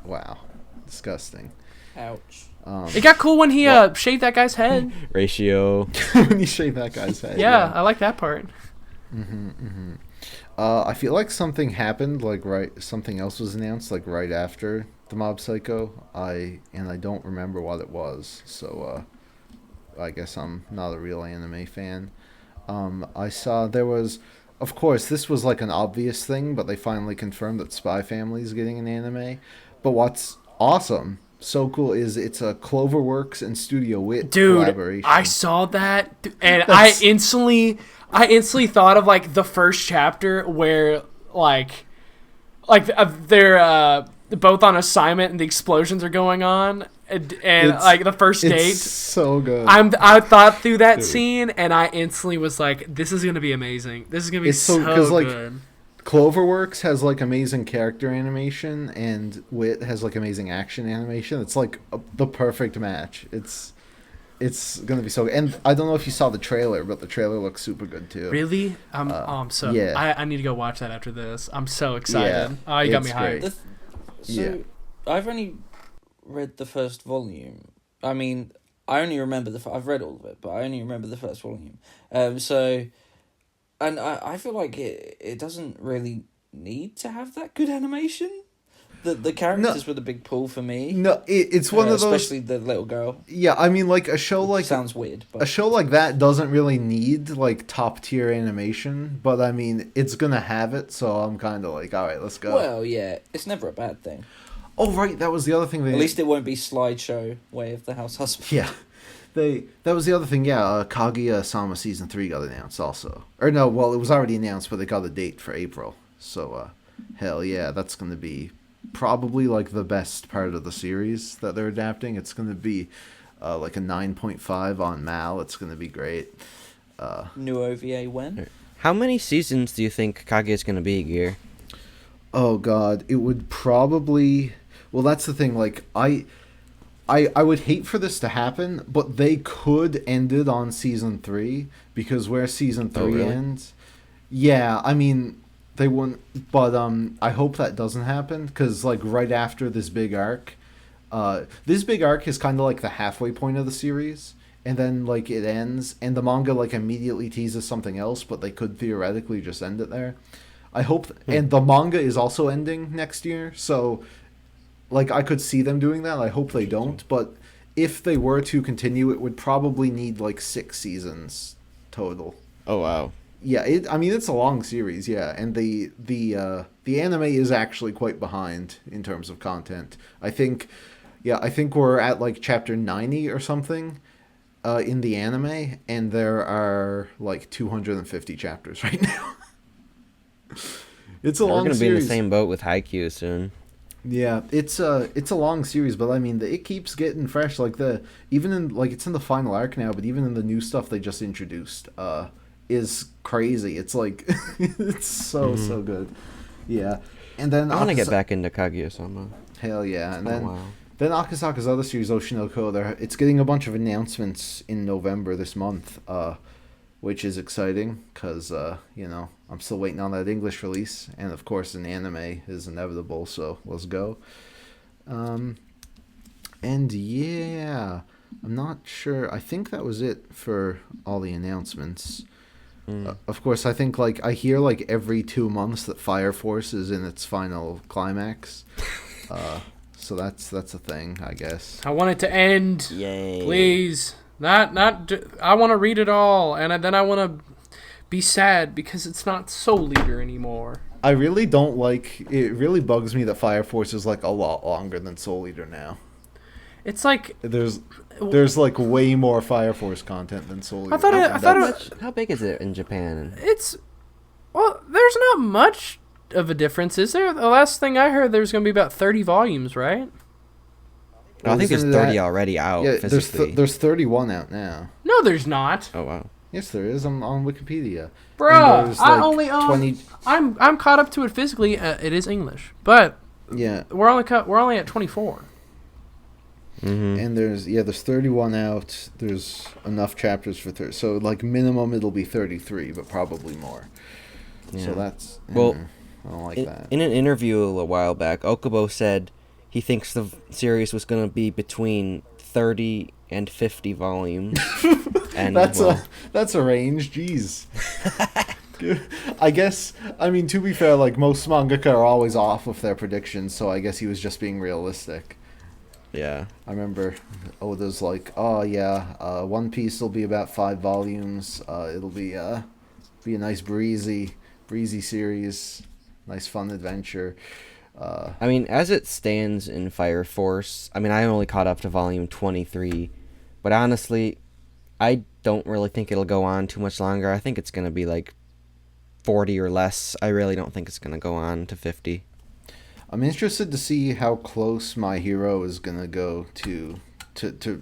Wow, disgusting. Ouch. It got cool when he shaved that guy's head. Ratio. When you shave that guy's head. Yeah, I like that part. I feel like something happened, something else was announced, like right after the Mob Psycho. I don't remember what it was, so I guess I'm not a real anime fan. I saw there was, of course, this was like an obvious thing, but they finally confirmed that Spy Family is getting an anime. But what's awesome, so cool, is it's a Cloverworks and Studio Wit collaboration. I saw that, and I instantly thought of like the first chapter where they're both on assignment and the explosions are going on, and like the first date. It's so good. I thought through that scene, and I instantly was like, "This is gonna be amazing. This is gonna be so good." Cloverworks has like amazing character animation, and Wit has like amazing action animation. It's like the perfect match. It's gonna be so good. And I don't know if you saw the trailer, but the trailer looks super good too. Really? I'm so I need to go watch that after this. I'm so excited. You got me hyped. So I've only read the first volume. I mean, I only remember I've read all of it, but I only remember the first volume. And I feel like it doesn't really need to have that good animation. The characters were the big pull for me. No, it's one of those. Especially the little girl. Yeah, I mean, like a show like Sounds weird, but a show like that doesn't really need like top tier animation, but I mean, it's gonna have it, so I'm kind of like, all right, let's go. well, yeah, it's never a bad thing. Oh right, that was the other thing. At least it won't be slideshow way of the house husband. Yeah, that was the other thing. Yeah, Kaguya-sama season 3 got announced also, or no, well, it was already announced, but they got a date for April. So, hell yeah, that's gonna be probably like the best part of the series that they're adapting. It's going to be like a 9.5 on Mal. It's going to be great. New OVA when? How many seasons do you think Kage is going to be, Gear? Oh god, it would probably, well, that's the thing, like I would hate for this to happen, but they could end it on season 3 because where season 3 really? ends. Yeah, I mean, they wouldn't, but I hope that doesn't happen because like right after this big arc is kind of like the halfway point of the series, and then like it ends and the manga like immediately teases something else, but they could theoretically just end it there. I hope and the manga is also ending next year, so like I could see them doing that. I hope they don't, but if they were to continue, it would probably need like 6 seasons total. Oh, wow. Yeah, I mean, it's a long series, yeah, and the anime is actually quite behind in terms of content. I think we're at like chapter 90 or something in the anime, and there are like 250 chapters right now. It's a long series. We're gonna be in the same boat with Haikyuu soon. Yeah, it's a long series, but I mean, it keeps getting fresh. Like even in like it's in the final arc now, but even in the new stuff they just introduced, is crazy. It's like it's so good. Yeah, and then I want to get back into Kaguya-sama. Hell yeah, and Wow. then Akasaka's other series, Oshinoko, it's getting a bunch of announcements in November this month, which is exciting because I'm still waiting on that English release, and of course an anime is inevitable. So let's go. And yeah, I'm not sure. I think that was it for all the announcements. Of course, I think like I hear like every 2 months that Fire Force is in its final climax. So that's a thing, I guess. I want it to end. Yay. Please. I want to read it all, and then I want to be sad because it's not Soul Leader anymore. I really don't like it. Really bugs me that Fire Force is like a lot longer than Soul Eater now. It's like there's like way more Fire Force content than Soul Eater. I thought How big is it in Japan? there's not much of a difference, is there? The last thing I heard, there's going to be about 30 volumes, right? I think there's 30 already out. Yeah, physically. there's 31 out now. No, there's not. Oh wow. Yes, there is. I'm on Wikipedia. Bruh, And there's, I like, only own 20. I'm caught up to it physically. It is English, but Yeah, we're only at 24. Mm-hmm. and there's 31 out. There's enough chapters for 30. So like minimum it'll be 33, but probably more. Yeah. So that's Well, I don't like that. In an interview a while back, Okubo said he thinks the series was going to be between 30 and 50 volumes. And that's a range. Jeez. I guess. I mean, to be fair, like most mangaka are always off with their predictions, so I guess he was just being realistic. yeah. I remember Oda's like, oh yeah, One Piece will be about 5 volumes. It'll be a nice breezy series, nice fun adventure. I mean, as it stands in Fire Force, I mean, I only caught up to volume 23, but honestly, I don't really think it'll go on too much longer. I think it's going to be like 40 or less. I really don't think it's going to go on to 50. I'm interested to see how close My Hero is gonna go to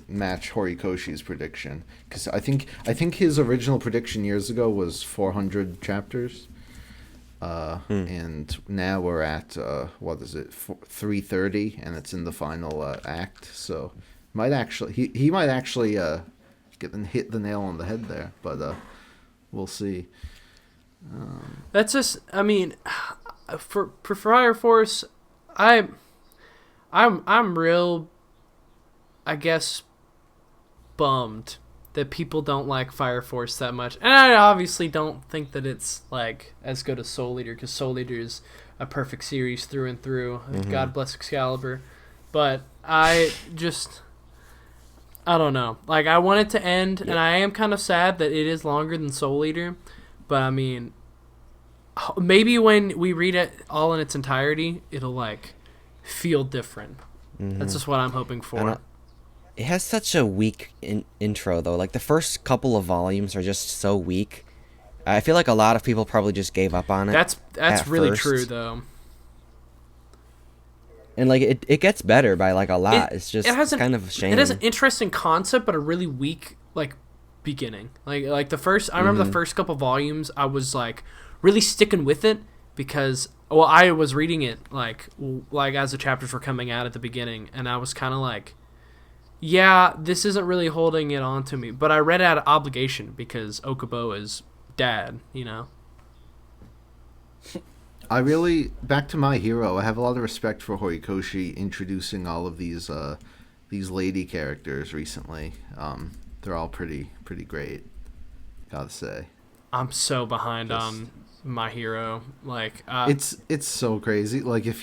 match Horikoshi's prediction, because I think his original prediction years ago was 400 chapters, and now we're at what is it, 330, and it's in the final act. So might actually he might actually hit the nail on the head there, but we'll see. That's just. I mean, for Fire Force, I'm real, I guess, bummed that people don't like Fire Force that much. And I obviously don't think that it's like as good as Soul Eater, because Soul Eater is a perfect series through and through. God bless Excalibur. But I don't know. Like, I want it to end, and I am kind of sad that it is longer than Soul Eater. But I mean, maybe when we read it all in its entirety, it'll like feel different. That's just what I'm hoping for. It has such a weak intro, though. Like, the first couple of volumes are just so weak. I feel like a lot of people probably just gave up on it. That's really first. true, though. And, like, it gets better by, like, a lot. It's just kind of a shame. It has an interesting concept, but a really weak, like, beginning. Like the first... I remember the first couple volumes, I was, like, really sticking with it because... Well, I was reading it, like as the chapters were coming out at the beginning, and I was kind of like... Yeah, this isn't really holding it on to me. But I read out of obligation because Okubo is dad, you know? I really, back to My Hero, I have a lot of respect for Horikoshi introducing all of these lady characters recently. They're all pretty great, gotta say. I'm so behind on My Hero. Like, it's so crazy. Like, if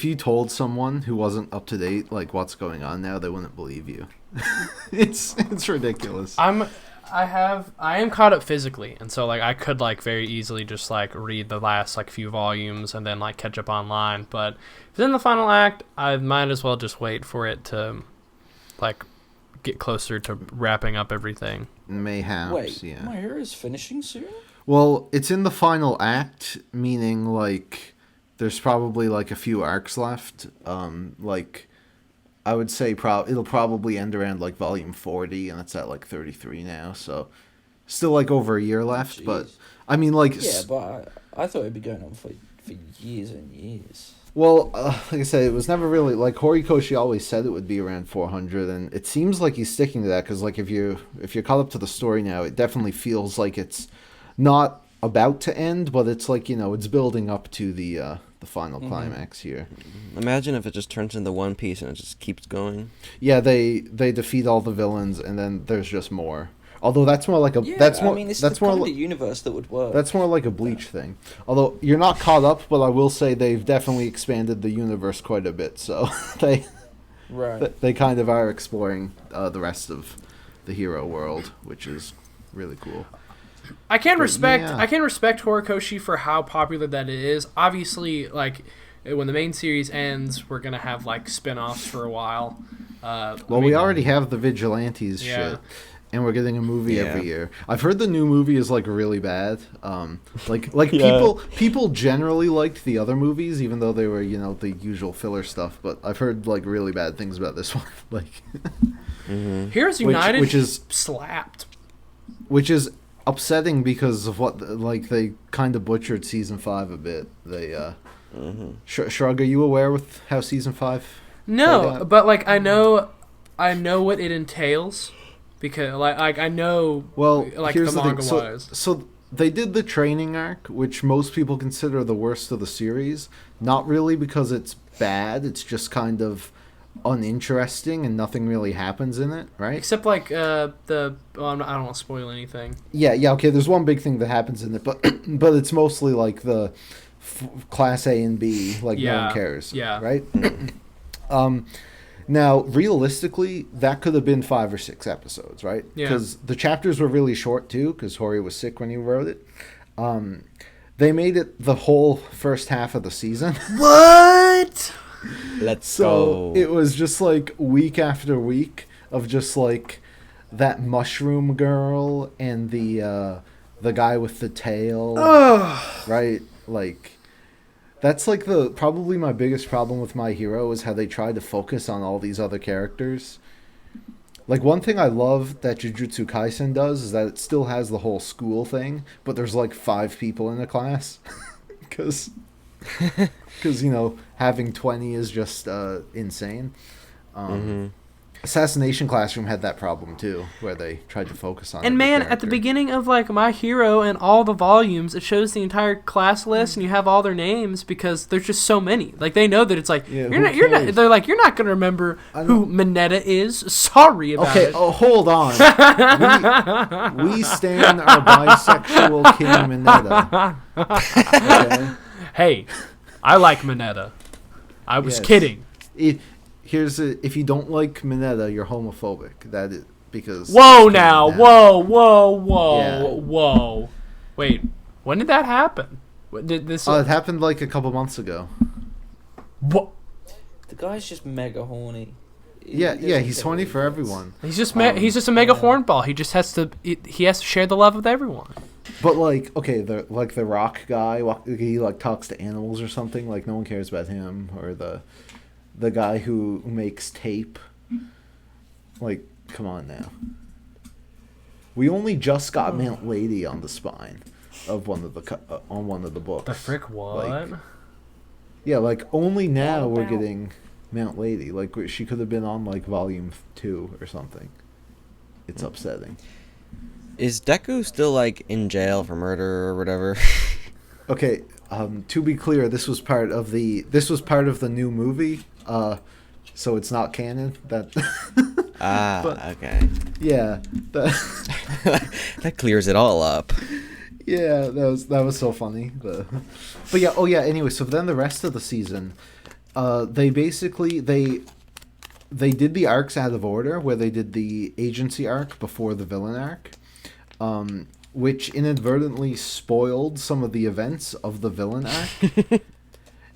you told someone who wasn't up to date, like, what's going on now, they wouldn't believe you. It's ridiculous. I am caught up physically, and so like I could like very easily just like read the last like few volumes and then like catch up online. But if it's in the final act, I might as well just wait for it to like get closer to wrapping up everything. Mayhaps, Wait, yeah. My Hero is finishing soon? Well, it's in the final act, meaning like there's probably like a few arcs left. Like I would say it'll probably end around like volume 40, and it's at like 33 now. So still like over a year left. Jeez. But I mean, like but I thought it'd be going on for years and years. Well, like I said, it was never really like Horikoshi always said it would be around 400, and it seems like he's sticking to that because like if you're caught up to the story now, it definitely feels like it's not about to end, but it's like, you know, it's building up to the final climax here. Imagine if it just turns into One Piece and it just keeps going. Yeah, they defeat all the villains, and then there's just more. Although that's more like a that's more it's that's the more kind like of universe that would work. that's more like a Bleach thing. Although you're not caught up, but I will say they've definitely expanded the universe quite a bit. So they kind of are exploring the rest of the hero world, which is really cool. I can respect Horikoshi for how popular that it is. Obviously, like when the main series ends, we're gonna have like spin-offs for a while. We already have the Vigilantes shit, and we're getting a movie every year. I've heard the new movie is like really bad. People generally liked the other movies, even though they were, you know, the usual filler stuff. But I've heard like really bad things about this one. Like Heroes United, which is slapped. Which is upsetting because of what they kind of butchered season 5 a bit. They Shrug, are you aware with how season 5 No, but like I know what it entails because like I know like here's the manga thing. was. So they did the training arc, which most people consider the worst of the series. Not really because it's bad, it's just kind of uninteresting and nothing really happens in it, right? Except like I don't want to spoil anything. Yeah, okay, there's one big thing that happens in it, but it's mostly like the class A and B, like no one cares, right? Now, realistically, that could have been 5 or 6 episodes, right? Because the chapters were really short too, because Hori was sick when he wrote it. They made it the whole first half of the season. What? Let's go. So it was just like week after week of just like that mushroom girl and the guy with the tail, right? Like that's like probably my biggest problem with My Hero is how they try to focus on all these other characters. Like one thing I love that Jujutsu Kaisen does is that it still has the whole school thing, but there's like 5 people in a class because you know having 20 is just insane. Assassination Classroom had that problem too, where they tried to focus on. And every man, at character. the beginning of like My Hero and all the volumes, it shows the entire class list, and you have all their names because there's just so many. Like they know that it's like Yeah, you're who not. You're not. cares? They're like you're not gonna remember who Minetta is. Sorry about Okay, it. oh, hold on. we stand our bisexual King Minetta. Okay? Hey, I like Minetta. I was Yes. kidding. If you don't like Minetta, you're homophobic. That is because. Whoa King now, Minetta. whoa, Yeah. whoa. Wait, when did that happen? Did this? It happened like a couple months ago. What? The guy's just mega horny. Yeah, he's horny for everyone. He's just a mega hornball. He just has to. He has to share the love with everyone. But like, okay, the rock guy, he like talks to animals or something. Like no one cares about him, or the guy who makes tape. Like, come on now. We only just got Mount Lady on the spine of one of the books. The frick what? Like, yeah, like only now we're getting Mount Lady. Like she could have been on like volume 2 or something. It's upsetting. Is Deku still like in jail for murder or whatever? Okay, to be clear, this was part of the new movie. So it's not canon. That Okay. yeah, That clears it all up. yeah, that was so funny. But yeah, oh yeah. Anyway, so then the rest of the season, they basically they did the arcs out of order, where they did the agency arc before the villain arc, which inadvertently spoiled some of the events of the villain arc.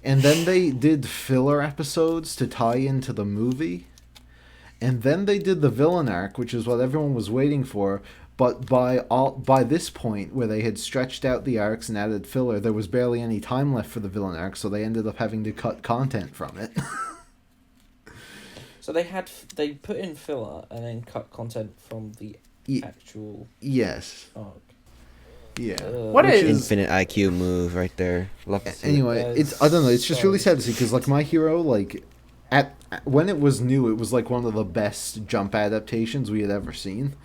And then they did filler episodes to tie into the movie. And then they did the villain arc, which is what everyone was waiting for. But by this point, where they had stretched out the arcs and added filler, there was barely any time left for the villain arc, so they ended up having to cut content from it. So they put in filler and then cut content from the actual Yes. arc. Yeah. What Which is- Infinite IQ move right there. Love to see it. Anyway, I don't know. It's just really sad to see because, like, My Hero, like, when it was new, it was like one of the best jump adaptations we had ever seen.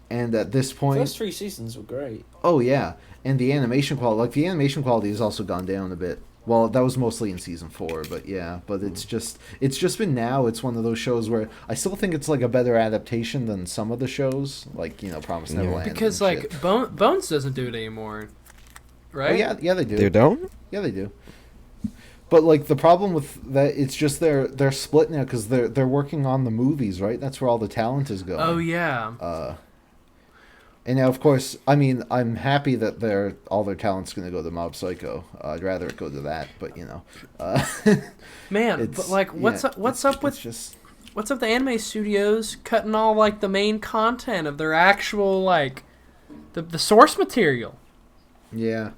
And at this point, First 3 seasons were great. oh yeah, and the animation quality, has also gone down a bit. Well, that was mostly in season 4, but yeah, but it's just been now. It's one of those shows where I still think it's like a better adaptation than some of the shows, like Promised Neverland. Because and like shit. Bones doesn't do it anymore, right? Oh, yeah, they do. They don't? Yeah, they do. But like the problem with that, it's just they're split now because they're working on the movies, right? That's where all the talent is going. Oh yeah. And now, of course, I mean, I'm happy that all their talent's going to go to Mob Psycho. I'd rather it go to that, but Man, but like, what's up with the anime studios cutting all like the main content of their actual like the source material? Yeah.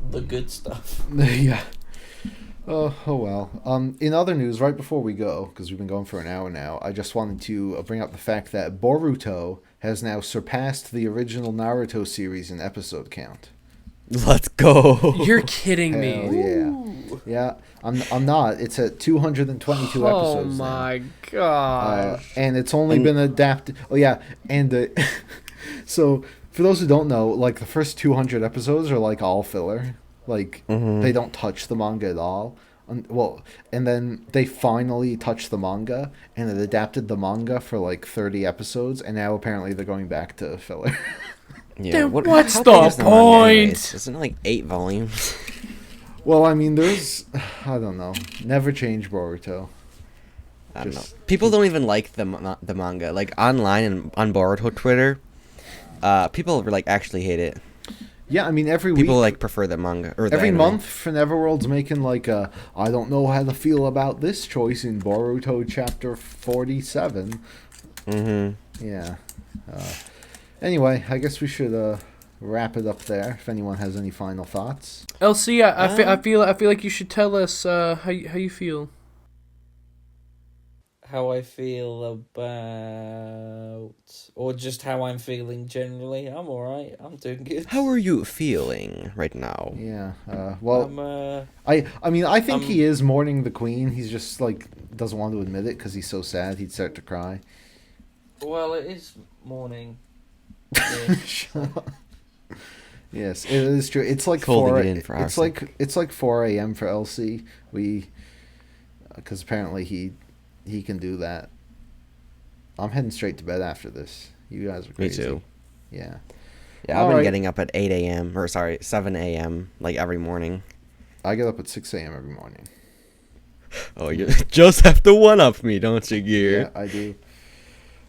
The good stuff. Yeah. Oh well. In other news, right before we go, because we've been going for an hour now, I just wanted to bring up the fact that Boruto has now surpassed the original Naruto series in episode count. Let's go. You're kidding Hell me. yeah. Yeah, I'm not. It's at 222 Oh episodes now. my god. And it's only been adapted. Oh yeah, and so for those who don't know, like the first 200 episodes are like all filler. Like they don't touch the manga at all. And then they finally touched the manga, and it adapted the manga for like 30 episodes, and now apparently they're going back to filler. Yeah. Dude, What, what's how the big is manga point? anyways? Isn't it like 8 volumes? Well, I mean, there's, I don't know. Never change Boruto. I don't know. Just People don't even like the manga. Like online and on Boruto Twitter, people like actually hate it. Yeah, I mean, every People week, like prefer the manga or the every anime. month, Neverworld's making like a, I don't know how to feel about this choice in Boruto chapter 47. Mm-hmm. Yeah. Anyway, I guess we should wrap it up there. If anyone has any final thoughts. LC, I feel like you should tell us how you feel. how I feel about, or just how I'm feeling generally, I'm alright. I'm doing good. How are you feeling right now? Yeah. Well, I mean, I think he is mourning the queen. He's just like doesn't want to admit it because he's so sad. He'd start to cry. Well, it is morning. Yes, it is true. It's like Folding 4. it in for our It's like 4 a.m. for LC. Because apparently he can do that. I'm heading straight to bed after this. You guys are crazy. Me too. Yeah. Yeah, I've All been right. getting up at 8 a.m. or sorry, 7 a.m. like every morning. I get up at 6 a.m. every morning. Oh, you just have to one up me, don't you, Gear? Yeah, I do.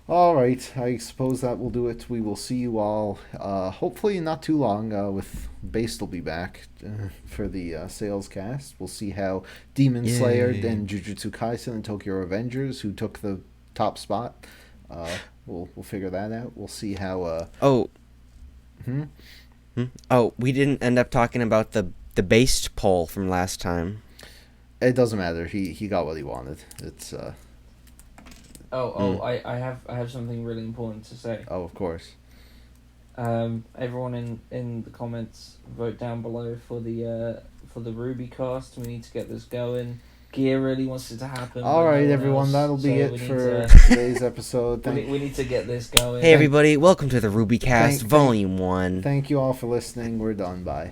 All right, I suppose that will do it. We will see you all, hopefully not too long, with Based will be back for the sales cast. We'll see how Demon Slayer Yay. and Jujutsu Kaisen and Tokyo Revengers, who took the top spot, we'll figure that out. We'll see how... Oh. Hmm? Oh, we didn't end up talking about the based poll from last time. It doesn't matter. He got what he wanted. It's... I have something really important to say. Oh, of course. Everyone in the comments, vote down below for the Ruby cast. We need to get this going. Gear really wants it to happen. All but right, no one everyone. else, That'll be so it we need for to- today's episode. we need to get this going. Hey everybody, welcome to the RubyCast Thank- Volume 1. Thank you all for listening. We're done. Bye.